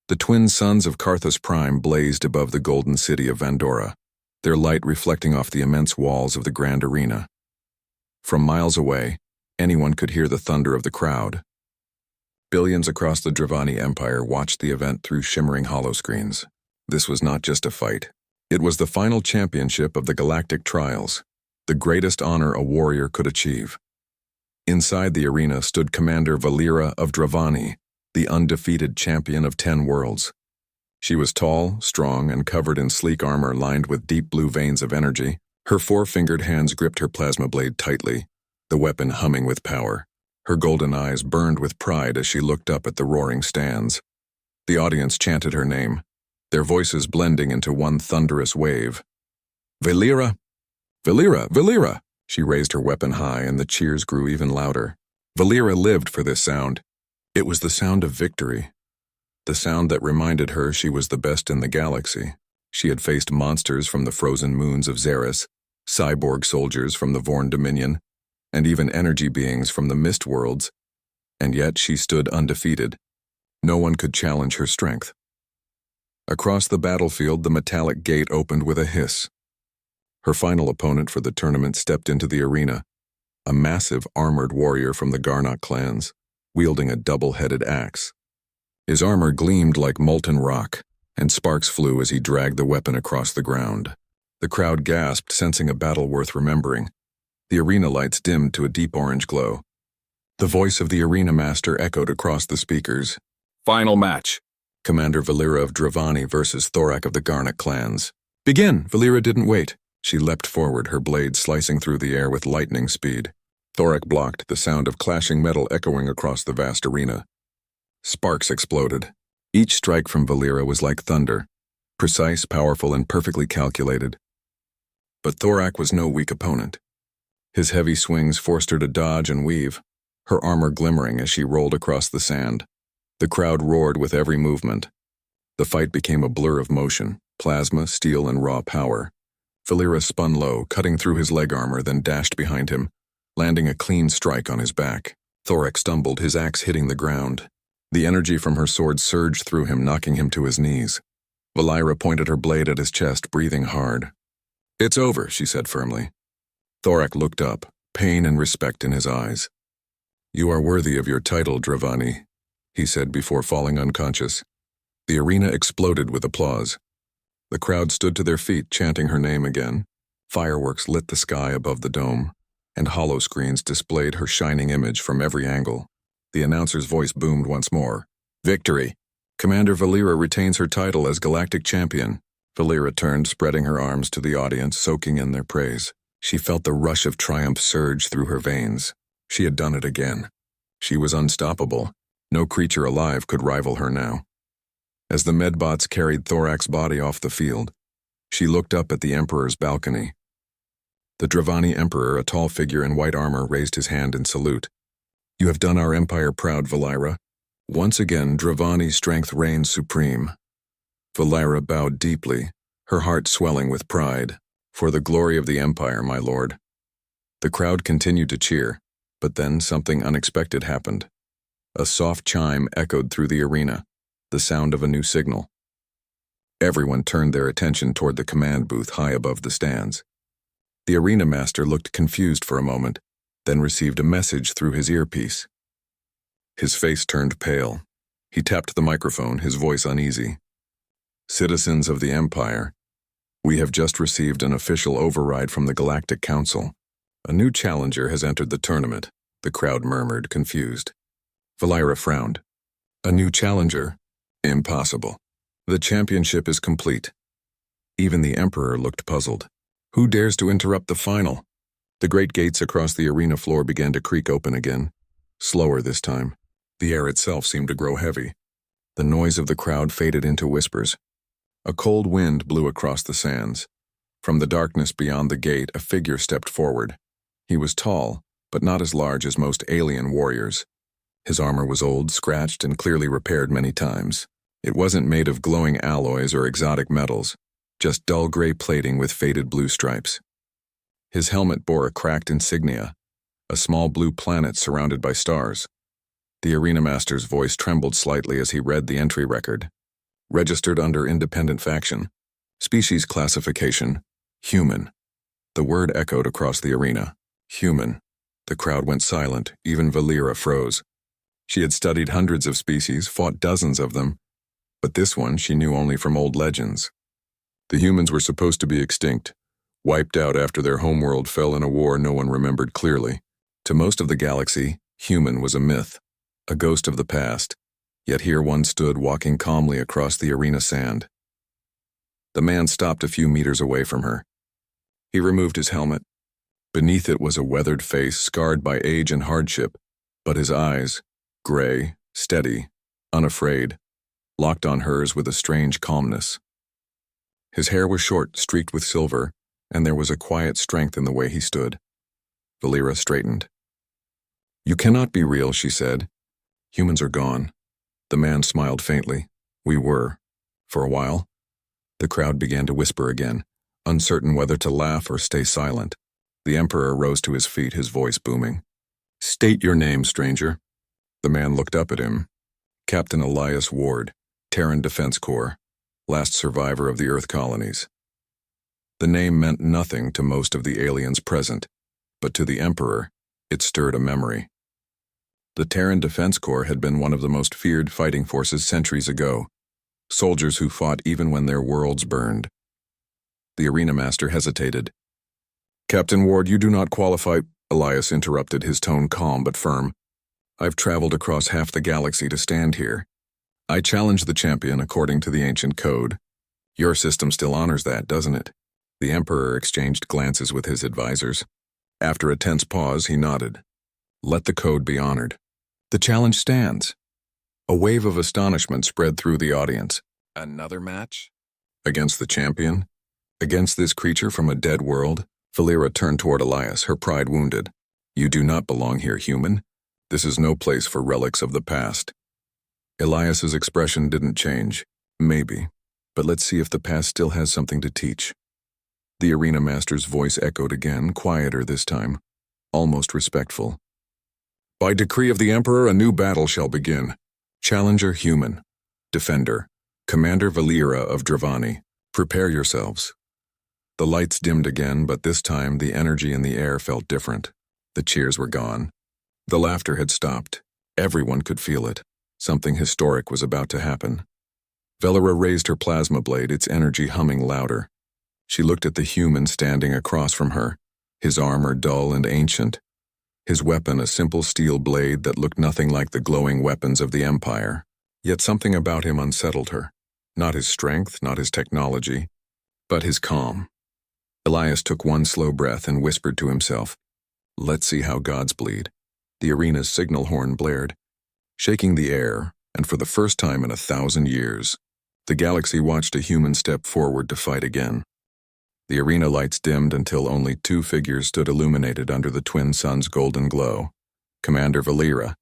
The twin suns of Carthus Prime blazed above the golden city of Vandora, their light reflecting off the immense walls of the grand arena. From miles away, anyone could hear the thunder of the crowd. Billions across the Dravani Empire watched the event through shimmering holoscreens. This was not just a fight. It was the final championship of the Galactic Trials, the greatest honor a warrior could achieve. Inside the arena stood Commander Valera of Dravani, the undefeated champion of 10 worlds. She was tall, strong, and covered in sleek armor lined with deep blue veins of energy. Her four-fingered hands gripped her plasma blade tightly, the weapon humming with power. Her golden eyes burned with pride as she looked up at the roaring stands. The audience chanted her name, their voices blending into one thunderous wave. Valera! Valera! Valera! She raised her weapon high and the cheers grew even louder. Valera lived for this sound. It was the sound of victory. The sound that reminded her she was the best in the galaxy. She had faced monsters from the frozen moons of Xeris, cyborg soldiers from the Vorn Dominion, and even energy beings from the Mist Worlds, and yet she stood undefeated. No one could challenge her strength. Across the battlefield, the metallic gate opened with a hiss. Her final opponent for the tournament stepped into the arena, a massive armored warrior from the Garnock clans, wielding a double-headed axe. His armor gleamed like molten rock, and sparks flew as he dragged the weapon across the ground. The crowd gasped, sensing a battle worth remembering. The arena lights dimmed to a deep orange glow. The voice of the arena master echoed across the speakers. Final match. Commander Valera of Dravani versus Thorak of the Garnock clans. Begin! Valera didn't wait. She leapt forward, her blade slicing through the air with lightning speed. Thorak blocked, the sound of clashing metal echoing across the vast arena. Sparks exploded. Each strike from Valera was like thunder, precise, powerful, and perfectly calculated. But Thorak was no weak opponent. His heavy swings forced her to dodge and weave, her armor glimmering as she rolled across the sand. The crowd roared with every movement. The fight became a blur of motion, plasma, steel, and raw power. Valera spun low, cutting through his leg armor, then dashed behind him, landing a clean strike on his back. Thorak stumbled, his axe hitting the ground. The energy from her sword surged through him, knocking him to his knees. Valera pointed her blade at his chest, breathing hard. It's over, she said firmly. Thorak looked up, pain and respect in his eyes. You are worthy of your title, Dravani, he said before falling unconscious. The arena exploded with applause. The crowd stood to their feet, chanting her name again. Fireworks lit the sky above the dome, and holoscreens displayed her shining image from every angle. The announcer's voice boomed once more. Victory! Commander Valera retains her title as Galactic Champion. Valera turned, spreading her arms to the audience, soaking in their praise. She felt the rush of triumph surge through her veins. She had done it again. She was unstoppable. No creature alive could rival her now. As the medbots carried Thorak's body off the field, she looked up at the Emperor's balcony. The Dravani Emperor, a tall figure in white armor, raised his hand in salute. You have done our empire proud, Valera. Once again, Dravani's strength reigns supreme. Valera bowed deeply, her heart swelling with pride. For the glory of the Empire, my lord. The crowd continued to cheer, but then something unexpected happened. A soft chime echoed through the arena, the sound of a new signal. Everyone turned their attention toward the command booth high above the stands. The arena master looked confused for a moment, then received a message through his earpiece. His face turned pale. He tapped the microphone, his voice uneasy. Citizens of the Empire, we have just received an official override from the Galactic Council. A new challenger has entered the tournament, the crowd murmured, confused. Valera frowned. A new challenger? Impossible. The championship is complete. Even the Emperor looked puzzled. Who dares to interrupt the final? The great gates across the arena floor began to creak open again. Slower this time. The air itself seemed to grow heavy. The noise of the crowd faded into whispers. A cold wind blew across the sands. From the darkness beyond the gate, a figure stepped forward. He was tall, but not as large as most alien warriors. His armor was old, scratched, and clearly repaired many times. It wasn't made of glowing alloys or exotic metals, just dull gray plating with faded blue stripes. His helmet bore a cracked insignia, a small blue planet surrounded by stars. The arena master's voice trembled slightly as he read the entry record. Registered under independent faction. Species classification, human. The word echoed across the arena. Human. The crowd went silent, even Valera froze. She had studied hundreds of species, fought dozens of them, but this one she knew only from old legends. The humans were supposed to be extinct, wiped out after their homeworld fell in a war no one remembered clearly. To most of the galaxy, human was a myth, a ghost of the past, yet here one stood walking calmly across the arena sand. The man stopped a few meters away from her. He removed his helmet. Beneath it was a weathered face scarred by age and hardship, but his eyes, gray, steady, unafraid, locked on hers with a strange calmness. His hair was short, streaked with silver, and there was a quiet strength in the way he stood. Valera straightened. "You cannot be real," she said. "Humans are gone." The man smiled faintly. "We were. For a while." The crowd began to whisper again, uncertain whether to laugh or stay silent. The Emperor rose to his feet, his voice booming. "State your name, stranger." The man looked up at him. Captain Elias Ward, Terran Defense Corps, last survivor of the Earth colonies. The name meant nothing to most of the aliens present, but to the Emperor, it stirred a memory. The Terran Defense Corps had been one of the most feared fighting forces centuries ago, soldiers who fought even when their worlds burned. The arena master hesitated. "Captain Ward, you do not qualify," Elias interrupted, his tone calm but firm. "I've traveled across half the galaxy to stand here. I challenge the champion according to the ancient code. Your system still honors that, doesn't it?" The Emperor exchanged glances with his advisors. After a tense pause, he nodded. "Let the code be honored. The challenge stands." A wave of astonishment spread through the audience. Another match? Against the champion? Against this creature from a dead world? Valera turned toward Elias, her pride wounded. "You do not belong here, human. This is no place for relics of the past." Elias's expression didn't change. "Maybe. But let's see if the past still has something to teach." The arena master's voice echoed again, quieter this time, almost respectful. "By decree of the Emperor, a new battle shall begin. Challenger human. Defender. Commander Valera of Dravani. Prepare yourselves." The lights dimmed again, but this time the energy in the air felt different. The cheers were gone. The laughter had stopped. Everyone could feel it. Something historic was about to happen. Valera raised her plasma blade, its energy humming louder. She looked at the human standing across from her, his armor dull and ancient, his weapon a simple steel blade that looked nothing like the glowing weapons of the Empire. Yet something about him unsettled her. Not his strength, not his technology, but his calm. Elias took one slow breath and whispered to himself, "Let's see how gods bleed." The arena's signal horn blared, shaking the air, and for the first time in 1,000 years, the galaxy watched a human step forward to fight again. The arena lights dimmed until only two figures stood illuminated under the twin suns' golden glow. Commander Valera,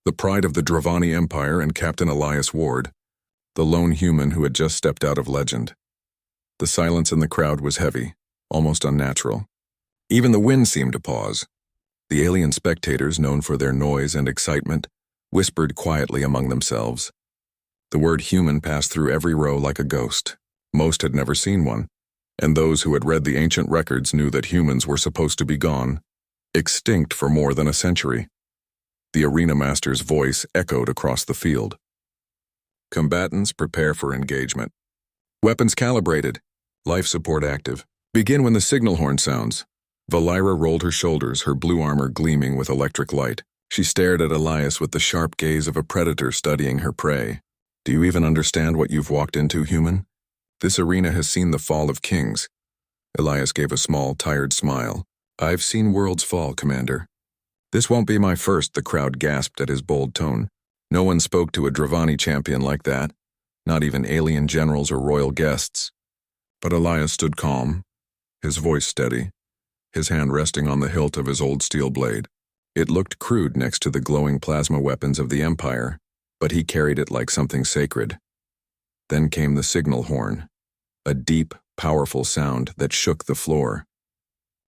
the pride of the Dravani Empire, and Captain Elias Ward, the lone human who had just stepped out of legend. The silence in the crowd was heavy, almost unnatural. Even the wind seemed to pause. The alien spectators, known for their noise and excitement, whispered quietly among themselves. The word human passed through every row like a ghost. Most had never seen one, and those who had read the ancient records knew that humans were supposed to be gone, extinct for more than a century. The arena master's voice echoed across the field. "Combatants, prepare for engagement. Weapons calibrated. Life support active. Begin when the signal horn sounds." Valera rolled her shoulders, her blue armor gleaming with electric light. She stared at Elias with the sharp gaze of a predator studying her prey. "Do you even understand what you've walked into, human? This arena has seen the fall of kings." Elias gave a small, tired smile. "I've seen worlds fall, Commander." "This won't be my first," the crowd gasped at his bold tone. No one spoke to a Dravani champion like that, not even alien generals or royal guests. But Elias stood calm, his voice steady, his hand resting on the hilt of his old steel blade. It looked crude next to the glowing plasma weapons of the Empire, but he carried it like something sacred. Then came the signal horn, a deep, powerful sound that shook the floor.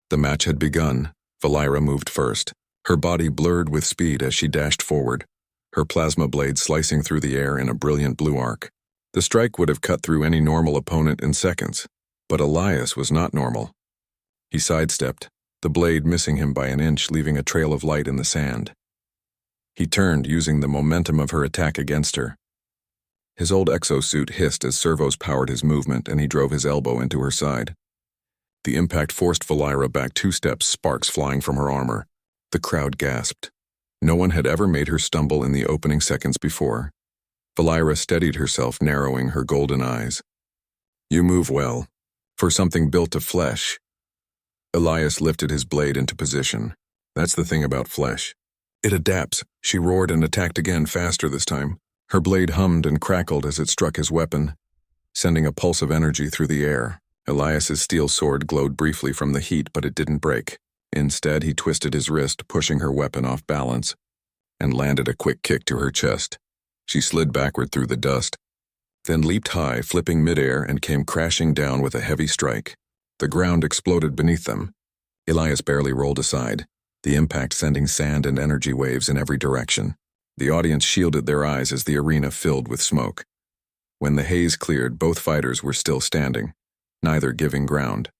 The match had begun. Valera moved first, her body blurred with speed as she dashed forward, her plasma blade slicing through the air in a brilliant blue arc. The strike would have cut through any normal opponent in seconds, but Elias was not normal. He sidestepped, the blade missing him by an inch, leaving a trail of light in the sand. He turned, using the momentum of her attack against her. His old exosuit hissed as servos powered his movement, and he drove his elbow into her side. The impact forced Valira back 2 steps, sparks flying from her armor. The crowd gasped. No one had ever made her stumble in the opening seconds before. Valira steadied herself, narrowing her golden eyes. "You move well, for something built of flesh." Elias lifted his blade into position. "That's the thing about flesh. It adapts." She roared and attacked again, faster this time. Her blade hummed and crackled as it struck his weapon, sending a pulse of energy through the air. Elias's steel sword glowed briefly from the heat, but it didn't break. Instead, he twisted his wrist, pushing her weapon off balance, and landed a quick kick to her chest. She slid backward through the dust, then leaped high, flipping midair, and came crashing down with a heavy strike. The ground exploded beneath them. Elias barely rolled aside, the impact sending sand and energy waves in every direction. The audience shielded their eyes as the arena filled with smoke. When the haze cleared, both fighters were still standing, neither giving ground.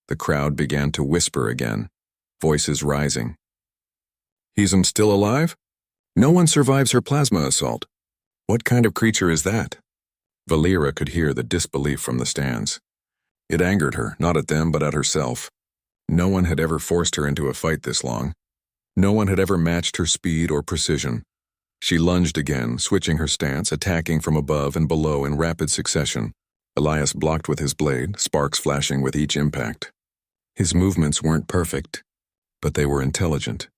The crowd began to whisper again, voices rising. "He's still alive? No one survives her plasma assault. What kind of creature is that?" Valira could hear the disbelief from the stands. It angered her, not at them but at herself. No one had ever forced her into a fight this long. No one had ever matched her speed or precision. She lunged again, switching her stance, attacking from above and below in rapid succession. Elias blocked with his blade, sparks flashing with each impact. His movements weren't perfect, but they were intelligent.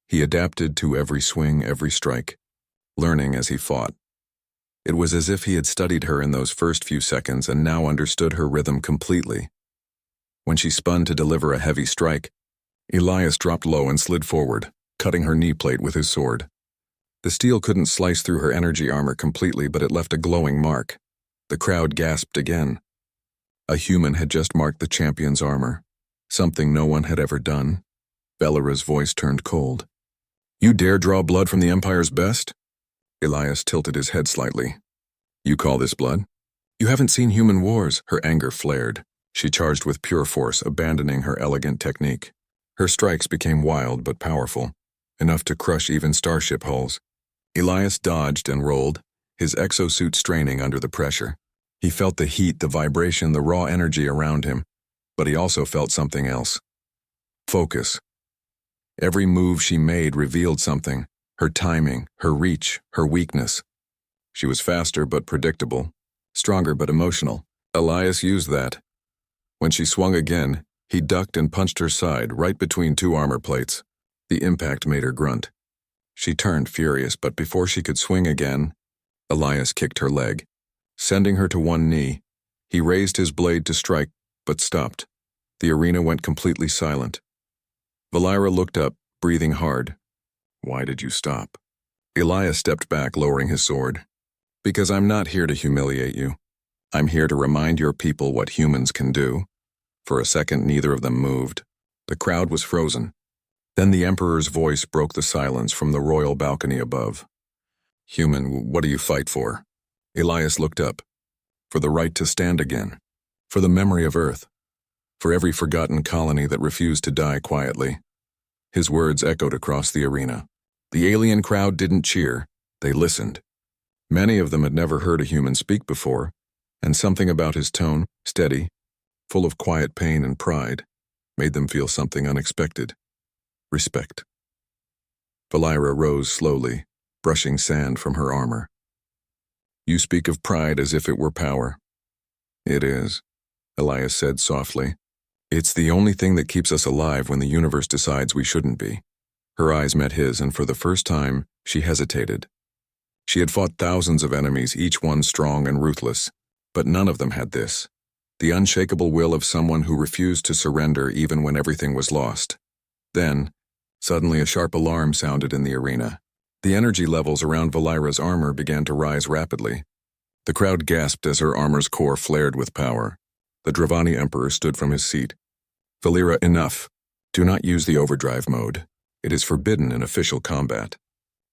He adapted to every swing, every strike, learning as he fought. It was as if he had studied her in those first few seconds and now understood her rhythm completely. When she spun to deliver a heavy strike, Elias dropped low and slid forward, cutting her knee plate with his sword. The steel couldn't slice through her energy armor completely, but it left a glowing mark. The crowd gasped again. A human had just marked the champion's armor, something no one had ever done. Valira's voice turned cold. "You dare draw blood from the Empire's best?" Elias tilted his head slightly. "You call this blood? You haven't seen human wars." Her anger flared. She charged with pure force, abandoning her elegant technique. Her strikes became wild but powerful, enough to crush even starship hulls. Elias dodged and rolled, his exosuit straining under the pressure. He felt the heat, the vibration, the raw energy around him, but he also felt something else. Focus. Every move she made revealed something, her timing, her reach, her weakness. She was faster but predictable, stronger but emotional. Elias used that. When she swung again, he ducked and punched her side, right between 2 armor plates. The impact made her grunt. She turned furious, but before she could swing again, Elias kicked her leg. Sending her to one knee, he raised his blade to strike, but stopped. The arena went completely silent. Valira looked up, breathing hard. "Why did you stop?" Elias stepped back, lowering his sword. "Because I'm not here to humiliate you. I'm here to remind your people what humans can do." For a second, neither of them moved. The crowd was frozen. Then the Emperor's voice broke the silence from the royal balcony above. "Human, what do you fight for?" Elias looked up. "For the right to stand again. For the memory of Earth. For every forgotten colony that refused to die quietly." His words echoed across the arena. The alien crowd didn't cheer. They listened. Many of them had never heard a human speak before, and something about his tone, steady, full of quiet pain and pride, made them feel something unexpected. Respect. Valira rose slowly, brushing sand from her armor. "You speak of pride as if it were power." "It is," Elias said softly. "It's the only thing that keeps us alive when the universe decides we shouldn't be." Her eyes met his, and for the first time, she hesitated. She had fought thousands of enemies, each one strong and ruthless, but none of them had this. The unshakable will of someone who refused to surrender even when everything was lost. Then, suddenly a sharp alarm sounded in the arena. The energy levels around Valira's armor began to rise rapidly. The crowd gasped as her armor's core flared with power. The Dravani Emperor stood from his seat. "Valira, enough. Do not use the overdrive mode. It is forbidden in official combat."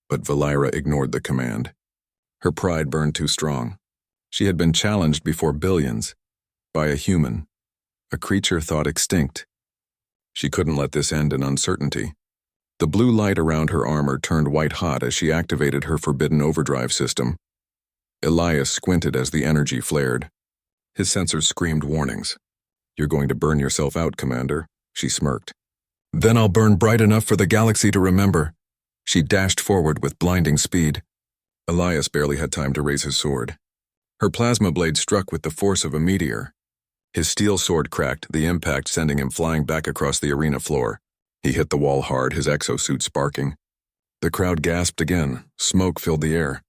But Valira ignored the command. Her pride burned too strong. She had been challenged before billions, by a human, a creature thought extinct. She couldn't let this end in uncertainty. The blue light around her armor turned white-hot as she activated her forbidden overdrive system. Elias squinted as the energy flared. His sensors screamed warnings. "You're going to burn yourself out, Commander," she smirked. "Then I'll burn bright enough for the galaxy to remember." She dashed forward with blinding speed. Elias barely had time to raise his sword. Her plasma blade struck with the force of a meteor. His steel sword cracked, the impact sending him flying back across the arena floor. He hit the wall hard, his exosuit sparking. The crowd gasped again. Smoke filled the air.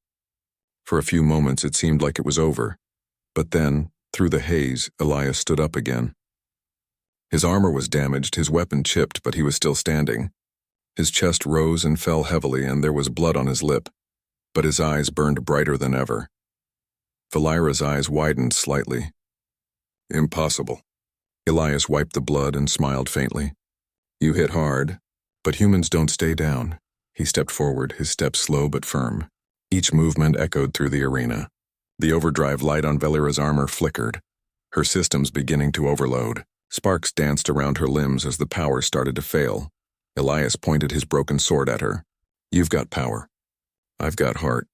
For a few moments it seemed like it was over. But then, through the haze, Elias stood up again. His armor was damaged, his weapon chipped, but he was still standing. His chest rose and fell heavily, and there was blood on his lip. But his eyes burned brighter than ever. Valira's eyes widened slightly. "Impossible." Elias wiped the blood and smiled faintly. "You hit hard, but humans don't stay down." He stepped forward, his steps slow but firm. Each movement echoed through the arena. The overdrive light on Valira's armor flickered, her systems beginning to overload. Sparks danced around her limbs as the power started to fail. Elias pointed his broken sword at her. "You've got power. I've got heart.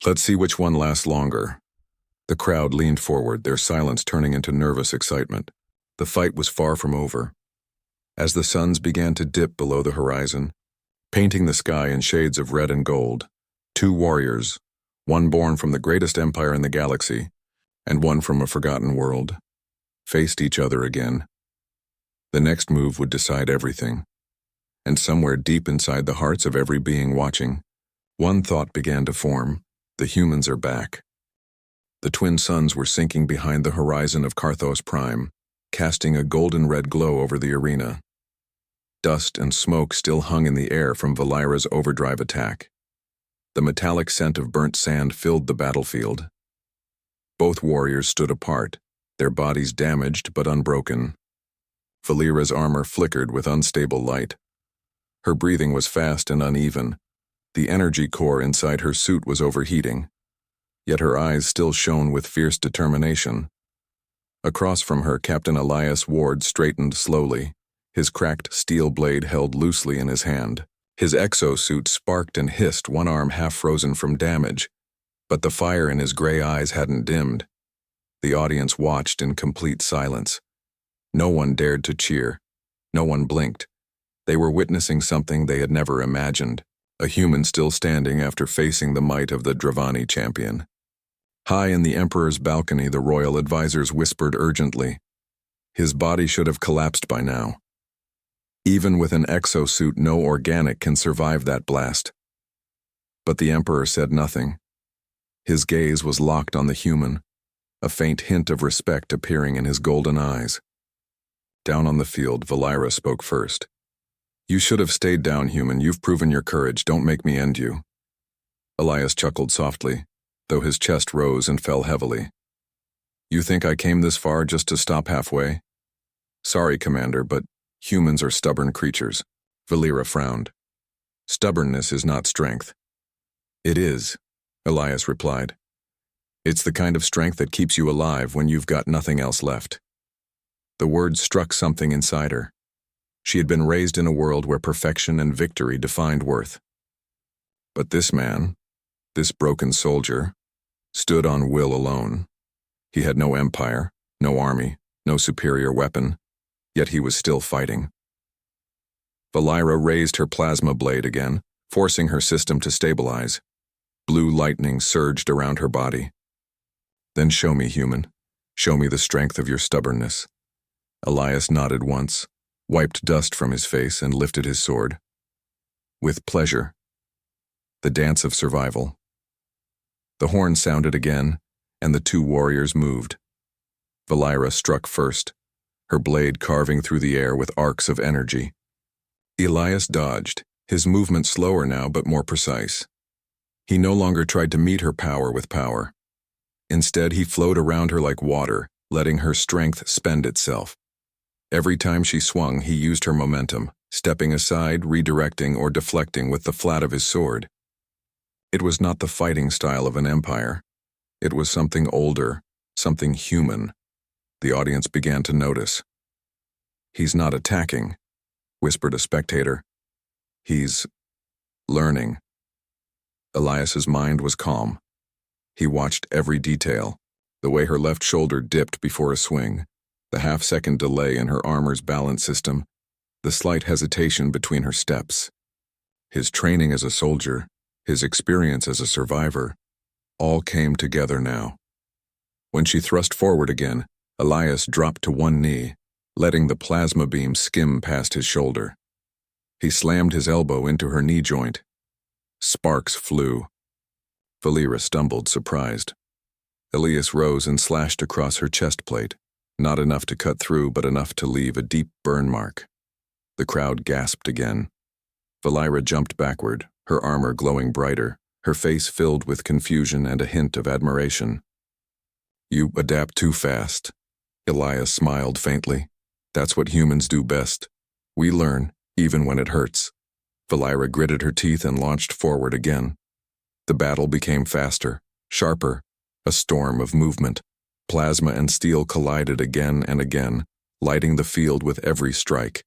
Let's see which one lasts longer." The crowd leaned forward, their silence turning into nervous excitement. The fight was far from over. As the suns began to dip below the horizon, painting the sky in shades of red and gold, two warriors, one born from the greatest empire in the galaxy, and one from a forgotten world, faced each other again. The next move would decide everything. And somewhere deep inside the hearts of every being watching, one thought began to form: the humans are back. The twin suns were sinking behind the horizon of Carthos Prime, casting a golden-red glow over the arena. Dust and smoke still hung in the air from Valira's overdrive attack. The metallic scent of burnt sand filled the battlefield. Both warriors stood apart, their bodies damaged but unbroken. Valira's armor flickered with unstable light. Her breathing was fast and uneven. The energy core inside her suit was overheating. Yet her eyes still shone with fierce determination. Across from her, Captain Elias Ward straightened slowly, his cracked steel blade held loosely in his hand. His exosuit sparked and hissed, one arm half frozen from damage, but the fire in his gray eyes hadn't dimmed. The audience watched in complete silence. No one dared to cheer. No one blinked. They were witnessing something they had never imagined, a human still standing after facing the might of the Dravani champion. High in the Emperor's balcony, the royal advisors whispered urgently. His body should have collapsed by now. Even with an exosuit, no organic can survive that blast. But the Emperor said nothing. His gaze was locked on the human, a faint hint of respect appearing in his golden eyes. Down on the field, Valira spoke first. "You should have stayed down, human. You've proven your courage. Don't make me end you." Elias chuckled softly, though his chest rose and fell heavily. "You think I came this far just to stop halfway?" "Sorry, Commander, but humans are stubborn creatures." Valira frowned. "Stubbornness is not strength." "It is," Elias replied. "It's the kind of strength that keeps you alive when you've got nothing else left." The words struck something inside her. She had been raised in a world where perfection and victory defined worth. But this man, this broken soldier, stood on will alone. He had no empire, no army, no superior weapon, yet he was still fighting. Valira raised her plasma blade again, forcing her system to stabilize. Blue lightning surged around her body. "Then show me, human. Show me the strength of your stubbornness." Elias nodded once, wiped dust from his face, and lifted his sword. "With pleasure." The dance of survival. The horn sounded again, and the two warriors moved. Valira struck first, her blade carving through the air with arcs of energy. Elias dodged, his movement slower now but more precise. He no longer tried to meet her power with power. Instead, he flowed around her like water, letting her strength spend itself. Every time she swung, he used her momentum, stepping aside, redirecting, or deflecting with the flat of his sword. It was not the fighting style of an empire. It was something older, something human. The audience began to notice. "He's not attacking," whispered a spectator. "He's learning." Elias's mind was calm. He watched every detail, the way her left shoulder dipped before a swing, the half-second delay in her armor's balance system, the slight hesitation between her steps. His training as a soldier, his experience as a survivor, all came together now. When she thrust forward again, Elias dropped to one knee, letting the plasma beam skim past his shoulder. He slammed his elbow into her knee joint. Sparks flew. Valera stumbled, surprised. Elias rose and slashed across her chest plate, not enough to cut through but enough to leave a deep burn mark. The crowd gasped again. Valera jumped backward, her armor glowing brighter, her face filled with confusion and a hint of admiration. "You adapt too fast." Elias smiled faintly. "That's what humans do best. We learn, even when it hurts." Valera gritted her teeth and launched forward again. The battle became faster, sharper, a storm of movement. Plasma and steel collided again and again, lighting the field with every strike.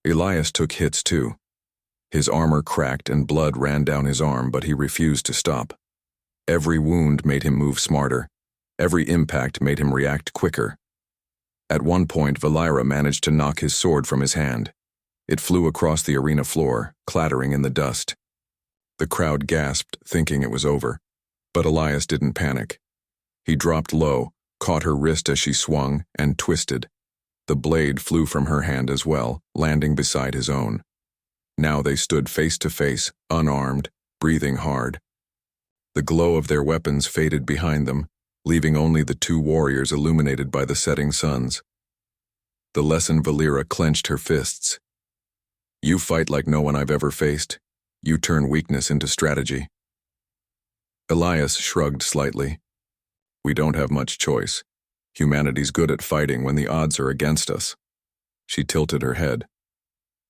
Elias took hits too. His armor cracked and blood ran down his arm, but he refused to stop. Every wound made him move smarter. Every impact made him react quicker. At one point, Valera managed to knock his sword from his hand. It flew across the arena floor, clattering in the dust. The crowd gasped, thinking it was over. But Elias didn't panic. He dropped low, caught her wrist as she swung, and twisted. The blade flew from her hand as well, landing beside his own. Now they stood face to face, unarmed, breathing hard. The glow of their weapons faded behind them, leaving only the two warriors illuminated by the setting suns. The lesson Valera clenched her fists. "You fight like no one I've ever faced. You turn weakness into strategy." Elias shrugged slightly. "We don't have much choice. Humanity's good at fighting when the odds are against us." She tilted her head.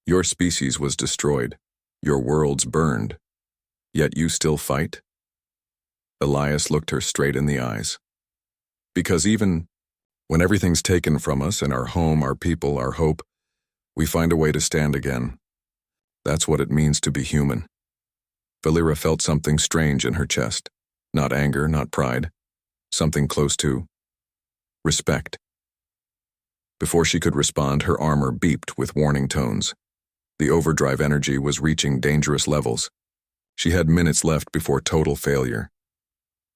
"Your species was destroyed. Your worlds burned. Yet you still fight?" Elias looked her straight in the eyes. "Because even when everything's taken from us and our home, our people, our hope, we find a way to stand again. That's what it means to be human." Valera felt something strange in her chest. Not anger, not pride. Something close to respect. Before she could respond, her armor beeped with warning tones. The overdrive energy was reaching dangerous levels. She had minutes left before total failure.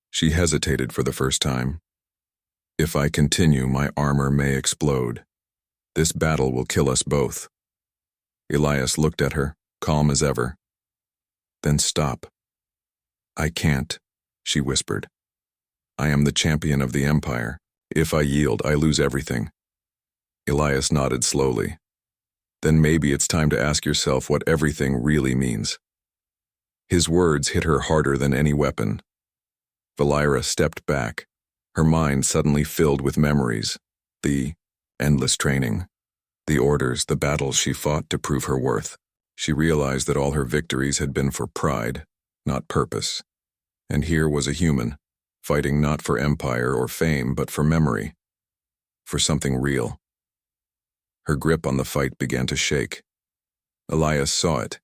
She hesitated for the first time. "If I continue, my armor may explode. This battle will kill us both." Elias looked at her, calm as ever. "Then stop." "I can't," she whispered. "I am the champion of the Empire. If I yield, I lose everything." Elias nodded slowly. "Then maybe it's time to ask yourself what everything really means." His words hit her harder than any weapon. Valera stepped back, her mind suddenly filled with memories. The endless training, the orders, the battles she fought to prove her worth. She realized that all her victories had been for pride, not purpose. And here was a human, fighting not for empire or fame, but for memory, for something real. Her grip on the fight began to shake. Elias saw it.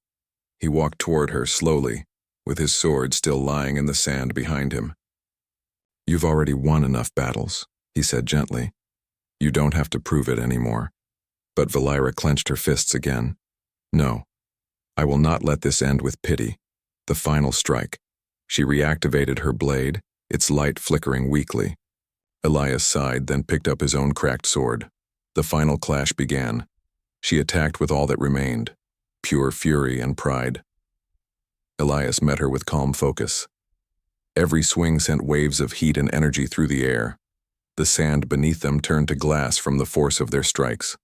He walked toward her slowly, with his sword still lying in the sand behind him. "You've already won enough battles," he said gently. "You don't have to prove it anymore." But Valera clenched her fists again. "No, I will not let this end with pity. The final strike." She reactivated her blade, its light flickering weakly. Elias sighed, then picked up his own cracked sword. The final clash began. She attacked with all that remained, pure fury and pride. Elias met her with calm focus. Every swing sent waves of heat and energy through the air. The sand beneath them turned to glass from the force of their strikes.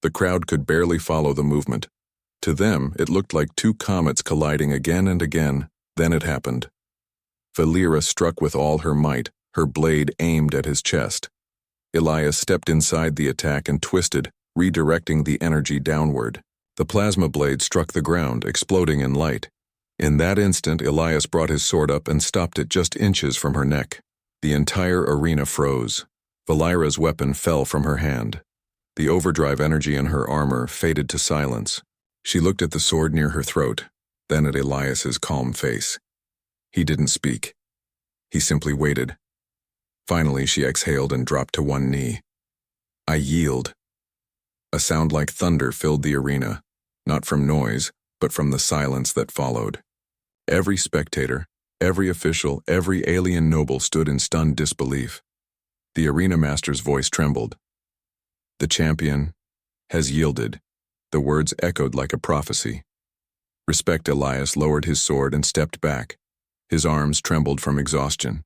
The crowd could barely follow the movement. To them, it looked like two comets colliding again and again. Then it happened. Valera struck with all her might, her blade aimed at his chest. Elias stepped inside the attack and twisted, redirecting the energy downward. The plasma blade struck the ground, exploding in light. In that instant, Elias brought his sword up and stopped it just inches from her neck. The entire arena froze. Valira's weapon fell from her hand. The overdrive energy in her armor faded to silence. She looked at the sword near her throat, then at Elias's calm face. He didn't speak. He simply waited. Finally, she exhaled and dropped to one knee. "I yield." A sound like thunder filled the arena, not from noise, but from the silence that followed. Every spectator, every official, every alien noble stood in stunned disbelief. The arena master's voice trembled. "The champion has yielded." The words echoed like a prophecy. Respect Elias lowered his sword and stepped back. His arms trembled from exhaustion.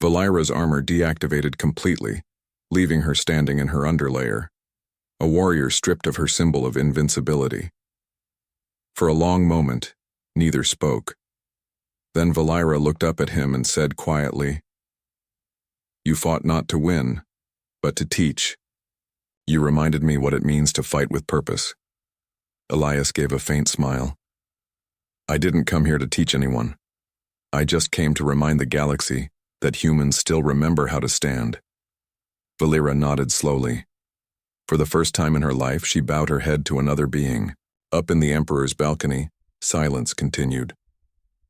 Valira's armor deactivated completely, leaving her standing in her underlayer, a warrior stripped of her symbol of invincibility. For a long moment, neither spoke. Then Valira looked up at him and said quietly, "You fought not to win, but to teach. You reminded me what it means to fight with purpose." Elias gave a faint smile. "I didn't come here to teach anyone. I just came to remind the galaxy that humans still remember how to stand." Valira nodded slowly. For the first time in her life, she bowed her head to another being. Up in the Emperor's balcony, silence continued.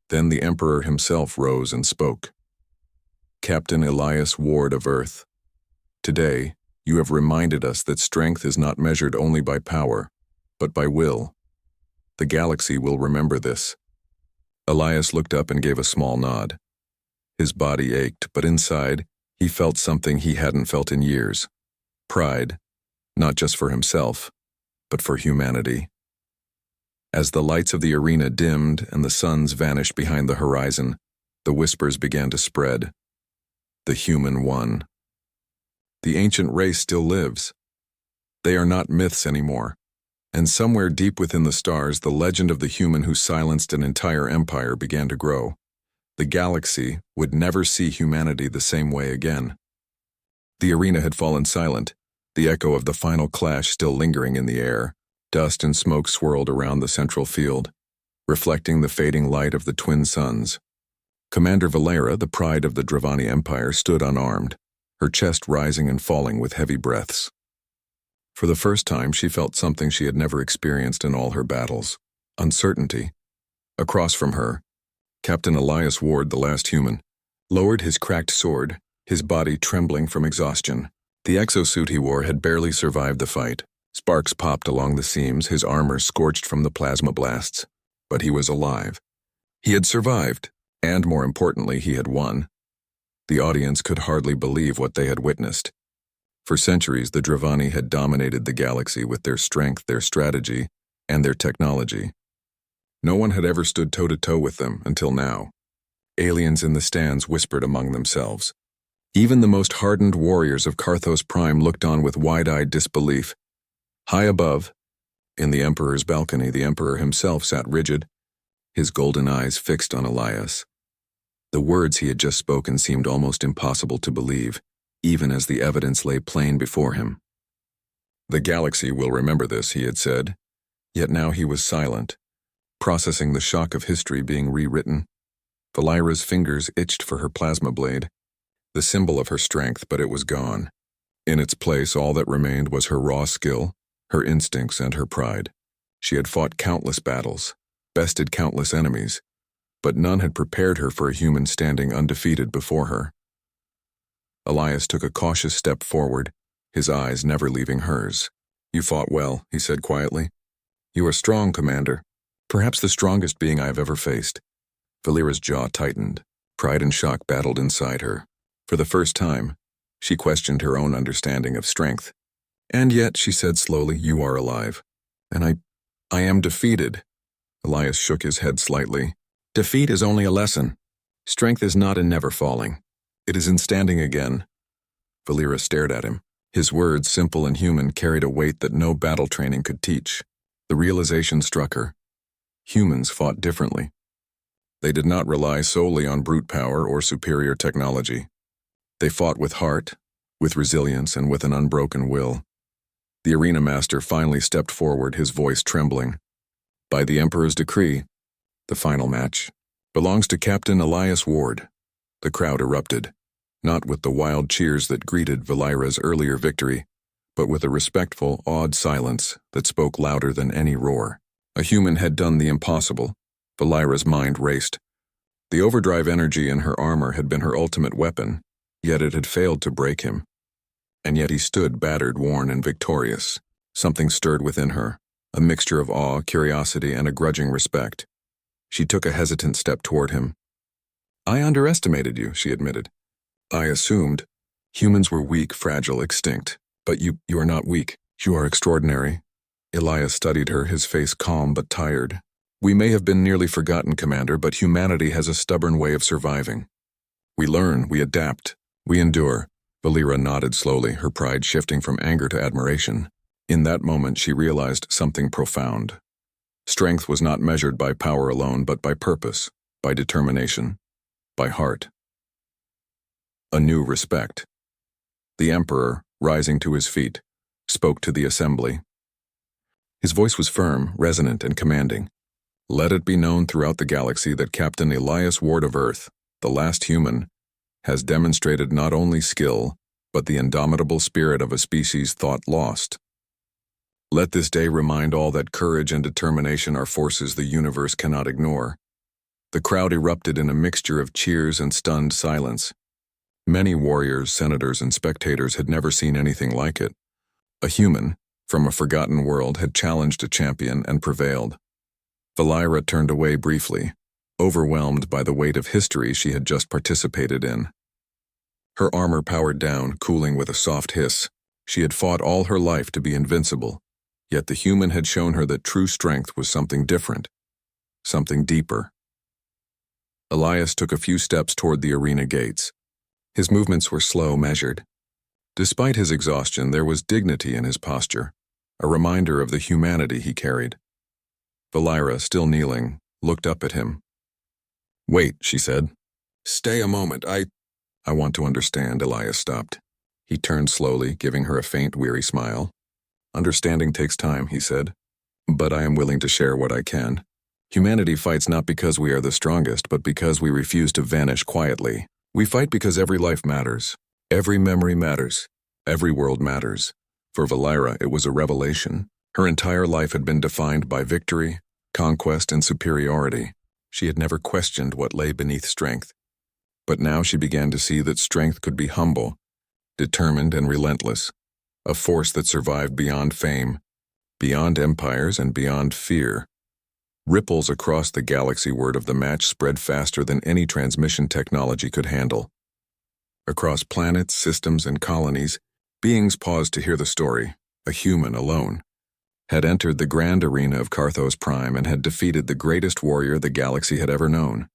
Then the Emperor himself rose and spoke. "Captain Elias Ward of Earth, today you have reminded us that strength is not measured only by power, but by will. The galaxy will remember this." Elias looked up and gave a small nod. His body ached, but inside, he felt something he hadn't felt in years. Pride, not just for himself, but for humanity. As the lights of the arena dimmed and the suns vanished behind the horizon, the whispers began to spread. The human won. The ancient race still lives. They are not myths anymore. And somewhere deep within the stars, the legend of the human who silenced an entire empire began to grow. The galaxy would never see humanity the same way again. The arena had fallen silent, the echo of the final clash still lingering in the air. Dust and smoke swirled around the central field, reflecting the fading light of the twin suns. Commander Valera, the pride of the Dravani Empire, stood unarmed, her chest rising and falling with heavy breaths. For the first time, she felt something she had never experienced in all her battles: uncertainty. Across from her, Captain Elias Ward, the last human, lowered his cracked sword, his body trembling from exhaustion. The exosuit he wore had barely survived the fight. Sparks popped along the seams, his armor scorched from the plasma blasts. But he was alive. He had survived, and more importantly, he had won. The audience could hardly believe what they had witnessed. For centuries, the Dravani had dominated the galaxy with their strength, their strategy, and their technology. No one had ever stood toe-to-toe with them until now. Aliens in the stands whispered among themselves. Even the most hardened warriors of Carthos Prime looked on with wide-eyed disbelief. High above, in the Emperor's balcony, the Emperor himself sat rigid, his golden eyes fixed on Elias. The words he had just spoken seemed almost impossible to believe, even as the evidence lay plain before him. "The galaxy will remember this," he had said, yet now he was silent, processing the shock of history being rewritten. Valira's fingers itched for her plasma blade, the symbol of her strength, but it was gone. In its place, all that remained was her raw skill, her instincts, and her pride. She had fought countless battles, bested countless enemies, but none had prepared her for a human standing undefeated before her. Elias took a cautious step forward, his eyes never leaving hers. "You fought well," he said quietly. "You are strong, Commander. Perhaps the strongest being I have ever faced." Valira's jaw tightened. Pride and shock battled inside her. For the first time, she questioned her own understanding of strength. "And yet," she said slowly, "you are alive. And I am defeated." Elias shook his head slightly. "Defeat is only a lesson. Strength is not in never falling. It is in standing again." Valira stared at him. His words, simple and human, carried a weight that no battle training could teach. The realization struck her. Humans fought differently. They did not rely solely on brute power or superior technology. They fought with heart, with resilience, and with an unbroken will. The arena master finally stepped forward, his voice trembling. "By the Emperor's decree, the final match belongs to Captain Elias Ward." The crowd erupted. not with the wild cheers that greeted Valira's earlier victory, but with a respectful, awed silence that spoke louder than any roar. A human had done the impossible. Valira's mind raced. The overdrive energy in her armor had been her ultimate weapon, yet it had failed to break him. And yet he stood battered, worn, and victorious. Something stirred within her, a mixture of awe, curiosity, and a grudging respect. She took a hesitant step toward him. "I underestimated you," she admitted. "I assumed humans were weak, fragile, extinct. But you are not weak. You are extraordinary." Elias studied her, his face calm but tired. "We may have been nearly forgotten, Commander, but humanity has a stubborn way of surviving. We learn, we adapt, we endure." Valira nodded slowly, her pride shifting from anger to admiration. In that moment, she realized something profound. Strength was not measured by power alone, but by purpose, by determination, by heart. A new respect. The Emperor, rising to his feet, spoke to the assembly. His voice was firm, resonant, and commanding. "Let it be known throughout the galaxy that Captain Elias Ward of Earth, the last human, has demonstrated not only skill, but the indomitable spirit of a species thought lost. Let this day remind all that courage and determination are forces the universe cannot ignore." The crowd erupted in a mixture of cheers and stunned silence. Many warriors, senators, and spectators had never seen anything like it. A human, from a forgotten world, had challenged a champion and prevailed. Valira turned away briefly, overwhelmed by the weight of history she had just participated in. Her armor powered down, cooling with a soft hiss. She had fought all her life to be invincible, yet the human had shown her that true strength was something different, something deeper. Elias took a few steps toward the arena gates. His movements were slow, measured. Despite his exhaustion, there was dignity in his posture, a reminder of the humanity he carried. Valira, still kneeling, looked up at him. "Wait," she said. "Stay a moment, I want to understand." Elias stopped. He turned slowly, giving her a faint, weary smile. "Understanding takes time," he said, "but I am willing to share what I can. Humanity fights not because we are the strongest, but because we refuse to vanish quietly. We fight because every life matters. Every memory matters. Every world matters." For Valira, it was a revelation. Her entire life had been defined by victory, conquest, and superiority. She had never questioned what lay beneath strength. But now she began to see that strength could be humble, determined, and relentless, a force that survived beyond fame, beyond empires, and beyond fear. Ripples across the galaxy word of the match spread faster than any transmission technology could handle. Across planets, systems, and colonies, beings paused to hear the story. A human alone had entered the grand arena of Carthos Prime and had defeated the greatest warrior the galaxy had ever known.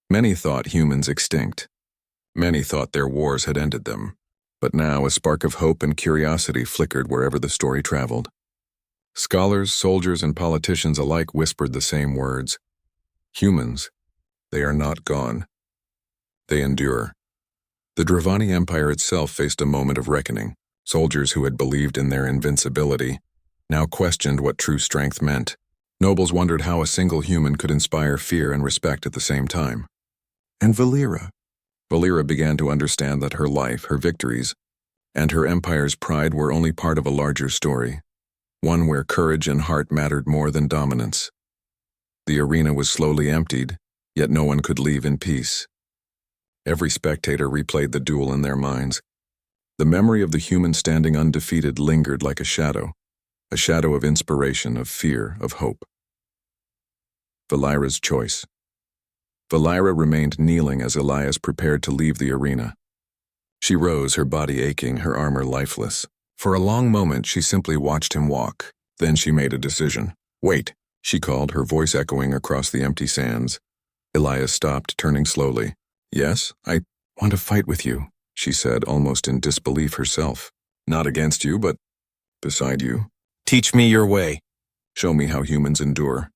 Many thought humans extinct. Many thought their wars had ended them. But now a spark of hope and curiosity flickered wherever the story traveled. Scholars, soldiers, and politicians alike whispered the same words. Humans, they are not gone. They endure. The Dravani Empire itself faced a moment of reckoning. Soldiers who had believed in their invincibility now questioned what true strength meant. Nobles wondered how a single human could inspire fear and respect at the same time. And Valira began to understand that her life, her victories, and her empire's pride were only part of a larger story, one where courage and heart mattered more than dominance. The arena was slowly emptied, yet no one could leave in peace. Every spectator replayed the duel in their minds. The memory of the human standing undefeated lingered like a shadow of inspiration, of fear, of hope. Valira's choice. Valira remained kneeling as Elias prepared to leave the arena. She rose, her body aching, her armor lifeless. For a long moment, she simply watched him walk. Then she made a decision. "Wait," she called, her voice echoing across the empty sands. Elias stopped, turning slowly. "Yes, I want to fight with you," she said, almost in disbelief herself. "Not against you, but beside you." "Teach me your way. Show me how humans endure."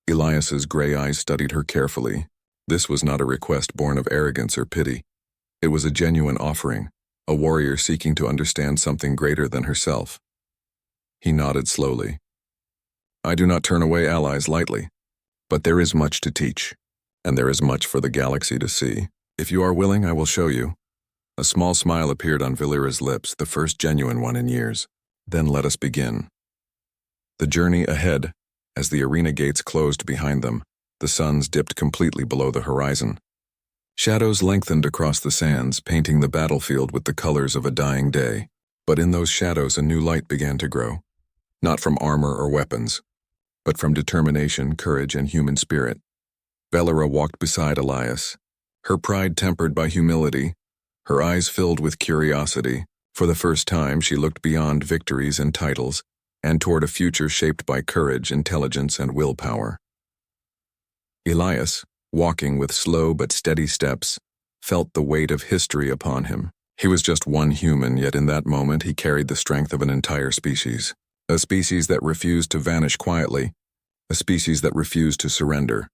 Elias's gray eyes studied her carefully. This was not a request born of arrogance or pity. It was a genuine offering, a warrior seeking to understand something greater than herself. He nodded slowly. "I do not turn away allies lightly, but there is much to teach, and there is much for the galaxy to see. If you are willing, I will show you." A small smile appeared on Valera's lips, the first genuine one in years. Then let us begin. The journey ahead, as the arena gates closed behind them, the suns dipped completely below the horizon. Shadows lengthened across the sands, painting the battlefield with the colors of a dying day. But in those shadows a new light began to grow, not from armor or weapons, but from determination, courage, and human spirit. Valera walked beside Elias, her pride tempered by humility, her eyes filled with curiosity. For the first time she looked beyond victories and titles, and toward a future shaped by courage, intelligence, and willpower. Elias, walking with slow but steady steps, felt the weight of history upon him. He was just one human, yet in that moment he carried the strength of an entire species. A species that refused to vanish quietly, a species that refused to surrender.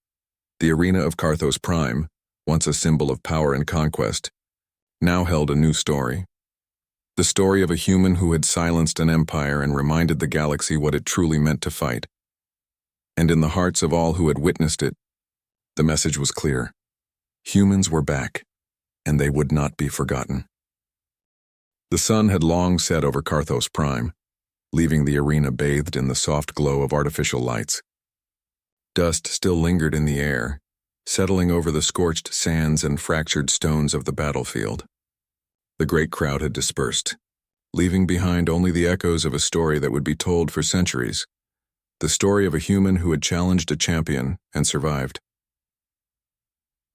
The arena of Carthos Prime, once a symbol of power and conquest, now held a new story. The story of a human who had silenced an empire and reminded the galaxy what it truly meant to fight. And in the hearts of all who had witnessed it, the message was clear. Humans were back, and they would not be forgotten. The sun had long set over Carthos Prime, leaving the arena bathed in the soft glow of artificial lights. Dust still lingered in the air, settling over the scorched sands and fractured stones of the battlefield. The great crowd had dispersed, leaving behind only the echoes of a story that would be told for centuries, the story of a human who had challenged a champion and survived.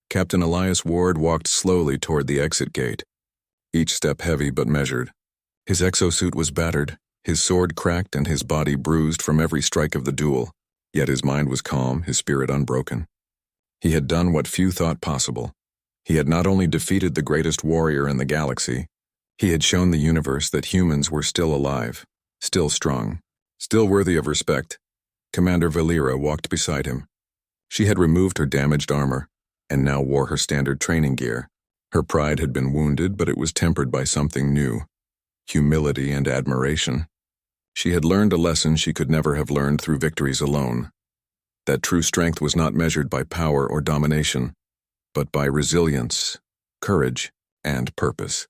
Captain Elias Ward walked slowly toward the exit gate, each step heavy but measured. His exosuit was battered, his sword cracked, and his body bruised from every strike of the duel, yet his mind was calm, his spirit unbroken. He had done what few thought possible. He had not only defeated the greatest warrior in the galaxy, he had shown the universe that humans were still alive, still strong, still worthy of respect. Commander Valera walked beside him. She had removed her damaged armor, and now wore her standard training gear. Her pride had been wounded, but it was tempered by something new: humility and admiration. She had learned a lesson she could never have learned through victories alone, that true strength was not measured by power or domination, but by resilience, courage, and purpose.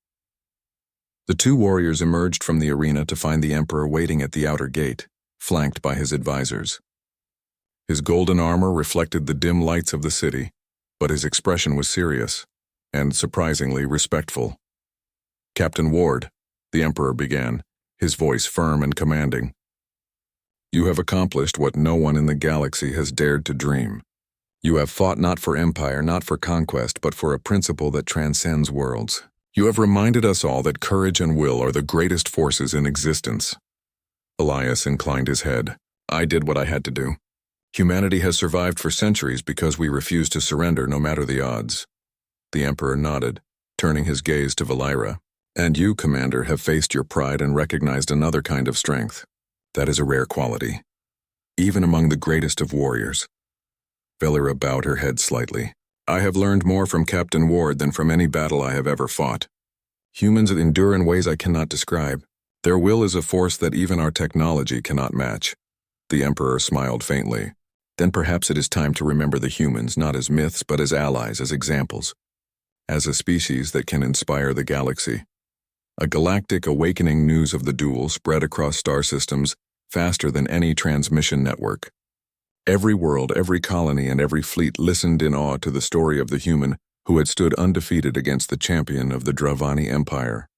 The two warriors emerged from the arena to find the Emperor waiting at the outer gate, flanked by his advisors. His golden armor reflected the dim lights of the city, but his expression was serious and surprisingly respectful. "Captain Ward," the Emperor began, his voice firm and commanding. "You have accomplished what no one in the galaxy has dared to dream. You have fought not for empire, not for conquest, but for a principle that transcends worlds. You have reminded us all that courage and will are the greatest forces in existence." Elias inclined his head. "I did what I had to do. Humanity has survived for centuries because we refused to surrender no matter the odds." The Emperor nodded, turning his gaze to Valera. "And you, Commander, have faced your pride and recognized another kind of strength. That is a rare quality, even among the greatest of warriors." Valera bowed her head slightly. "I have learned more from Captain Ward than from any battle I have ever fought. Humans endure in ways I cannot describe. Their will is a force that even our technology cannot match." The Emperor smiled faintly. "Then perhaps it is time to remember the humans not as myths but as allies, as examples, as a species that can inspire the galaxy." A galactic awakening news of the duel spread across star systems faster than any transmission network. Every world, every colony, and every fleet listened in awe to the story of the human who had stood undefeated against the champion of the Dravani Empire.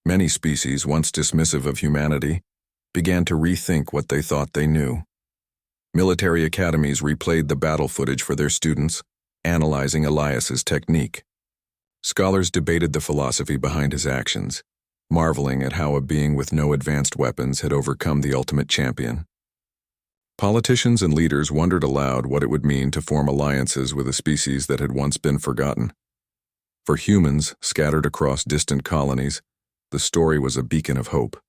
Many species, once dismissive of humanity, began to rethink what they thought they knew. Military academies replayed the battle footage for their students, analyzing Elias's technique. Scholars debated the philosophy behind his actions, marveling at how a being with no advanced weapons had overcome the ultimate champion. Politicians and leaders wondered aloud what it would mean to form alliances with a species that had once been forgotten. For humans scattered across distant colonies, the story was a beacon of hope.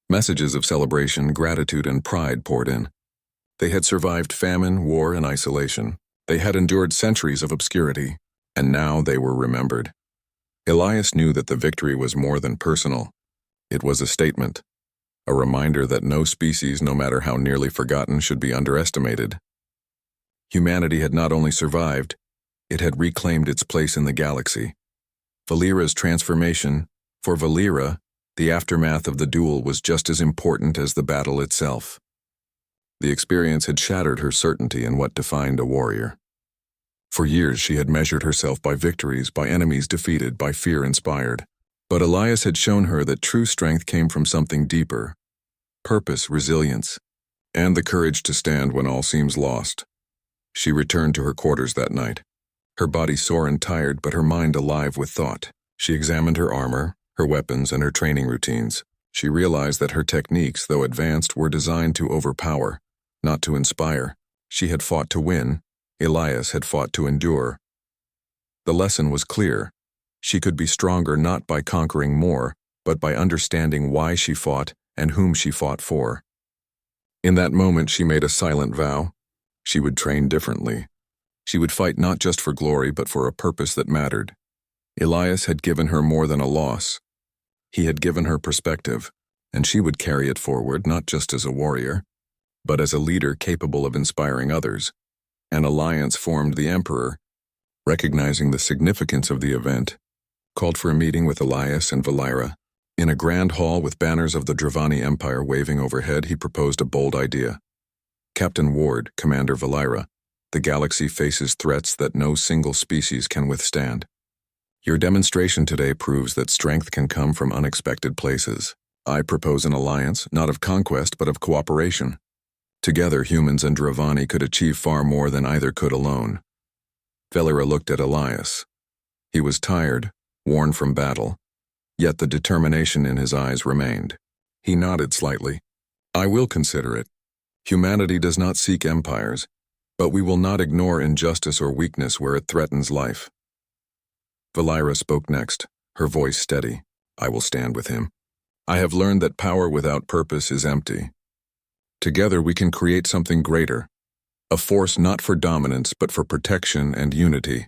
Messages of celebration, gratitude, and pride poured in. They had survived famine, war, and isolation. They had endured centuries of obscurity, and now they were remembered. Elias knew that the victory was more than personal. It was a statement, a reminder that no species, no matter how nearly forgotten, should be underestimated. Humanity had not only survived, it had reclaimed its place in the galaxy. Valera's transformation. For Valera, the aftermath of the duel was just as important as the battle itself. The experience had shattered her certainty in what defined a warrior. For years she had measured herself by victories, by enemies defeated, by fear inspired. But Elias had shown her that true strength came from something deeper: purpose, resilience, and the courage to stand when all seems lost. She returned to her quarters that night, her body sore and tired, but her mind alive with thought. She examined her armor, her weapons, and her training routines. She realized that her techniques, though advanced, were designed to overpower, not to inspire. She had fought to win. Elias had fought to endure. The lesson was clear. She could be stronger not by conquering more, but by understanding why she fought and whom she fought for. In that moment she made a silent vow. She would train differently. She would fight not just for glory, but for a purpose that mattered. Elias had given her more than a loss. He had given her perspective, and she would carry it forward not just as a warrior, but as a leader capable of inspiring others. An alliance formed. The emperor, recognizing the significance of the event, called for a meeting with Elias and Valera. In a grand hall with banners of the Dravani Empire waving overhead, he proposed a bold idea. Captain Ward, Commander Valera, the galaxy faces threats that no single species can withstand. Your demonstration today proves that strength can come from unexpected places. I propose an alliance, not of conquest, but of cooperation. Together, humans and Dravani could achieve far more than either could alone. Valera looked at Elias. He was tired, worn from battle, yet the determination in his eyes remained. He nodded slightly. I will consider it. Humanity does not seek empires, but we will not ignore injustice or weakness where it threatens life. Valera spoke next, her voice steady. I will stand with him. I have learned that power without purpose is empty. Together we can create something greater, a force not for dominance but for protection and unity.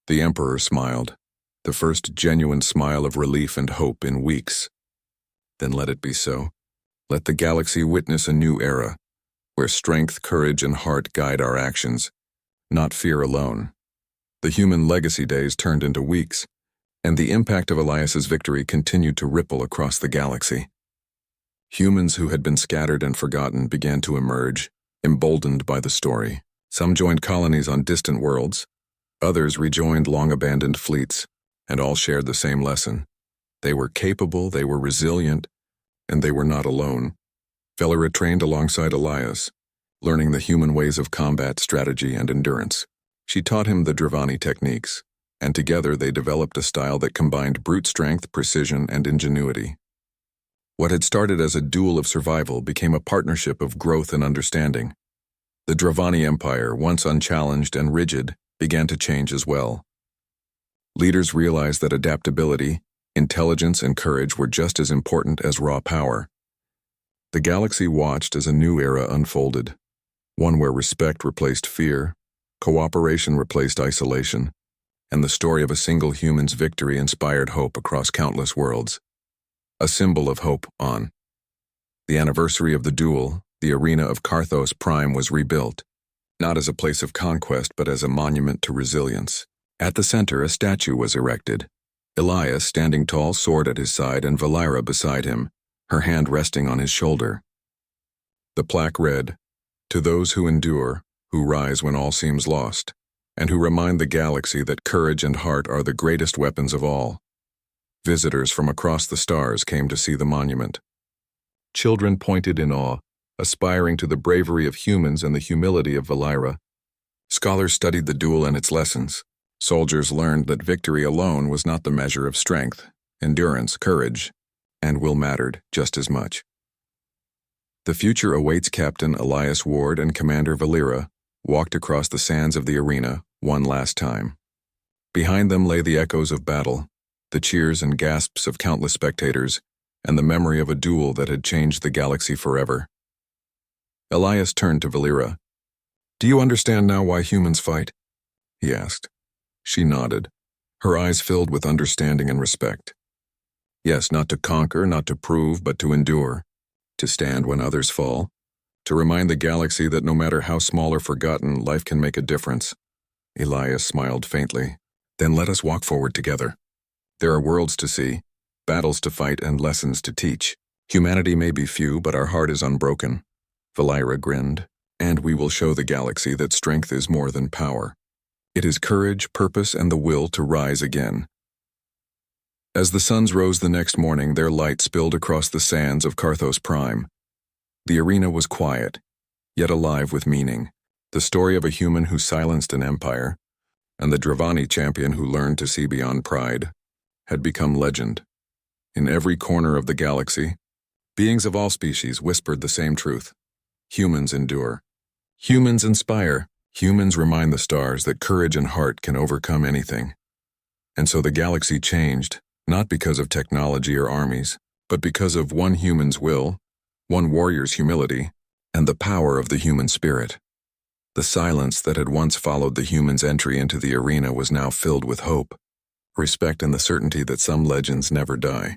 The emperor smiled, the first genuine smile of relief and hope in weeks. Then let it be so. Let the galaxy witness a new era, where strength, courage, and heart guide our actions, not fear alone. The human legacy days turned into weeks, and the impact of Elias's victory continued to ripple across the galaxy. Humans who had been scattered and forgotten began to emerge, emboldened by the story. Some joined colonies on distant worlds, others rejoined long-abandoned fleets, and all shared the same lesson. They were capable, they were resilient, and they were not alone. Valera trained alongside Elias, learning the human ways of combat, strategy, and endurance. She taught him the Dravani techniques, and together they developed a style that combined brute strength, precision, and ingenuity. What had started as a duel of survival became a partnership of growth and understanding. The Dravani Empire, once unchallenged and rigid, began to change as well. Leaders realized that adaptability, intelligence, and courage were just as important as raw power. The galaxy watched as a new era unfolded, one where respect replaced fear, cooperation replaced isolation, and the story of a single human's victory inspired hope across countless worlds. A symbol of hope on. The anniversary of the duel, the arena of Carthos Prime was rebuilt, not as a place of conquest but as a monument to resilience. At the center, a statue was erected. Elias standing tall, sword at his side, and Valera beside him, her hand resting on his shoulder. The plaque read, "To those who endure, who rise when all seems lost, and who remind the galaxy that courage and heart are the greatest weapons of all." Visitors from across the stars came to see the monument. Children pointed in awe, aspiring to the bravery of humans and the humility of Valera. Scholars studied the duel and its lessons. Soldiers learned that victory alone was not the measure of strength. Endurance, courage, and will mattered just as much. The future awaits. Captain Elias Ward and Commander Valera walked across the sands of the arena one last time. Behind them lay the echoes of battle, the cheers and gasps of countless spectators, and the memory of a duel that had changed the galaxy forever. Elias turned to Valera. "Do you understand now why humans fight?" he asked. She nodded, her eyes filled with understanding and respect. Yes, not to conquer, not to prove, but to endure, to stand when others fall, to remind the galaxy that no matter how small or forgotten, life can make a difference. Elias smiled faintly. "Then let us walk forward together." There are worlds to see, battles to fight, and lessons to teach. Humanity may be few, but our heart is unbroken. Valira grinned. And we will show the galaxy that strength is more than power. It is courage, purpose, and the will to rise again. As the suns rose the next morning, their light spilled across the sands of Carthos Prime. The arena was quiet, yet alive with meaning. The story of a human who silenced an empire, and the Dravani champion who learned to see beyond pride, had become legend. In every corner of the galaxy, beings of all species whispered the same truth. Humans endure. Humans inspire. Humans remind the stars that courage and heart can overcome anything. And so the galaxy changed, not because of technology or armies, but because of one human's will, one warrior's humility, and the power of the human spirit. The silence that had once followed the human's entry into the arena was now filled with hope, respect, and the certainty that some legends never die.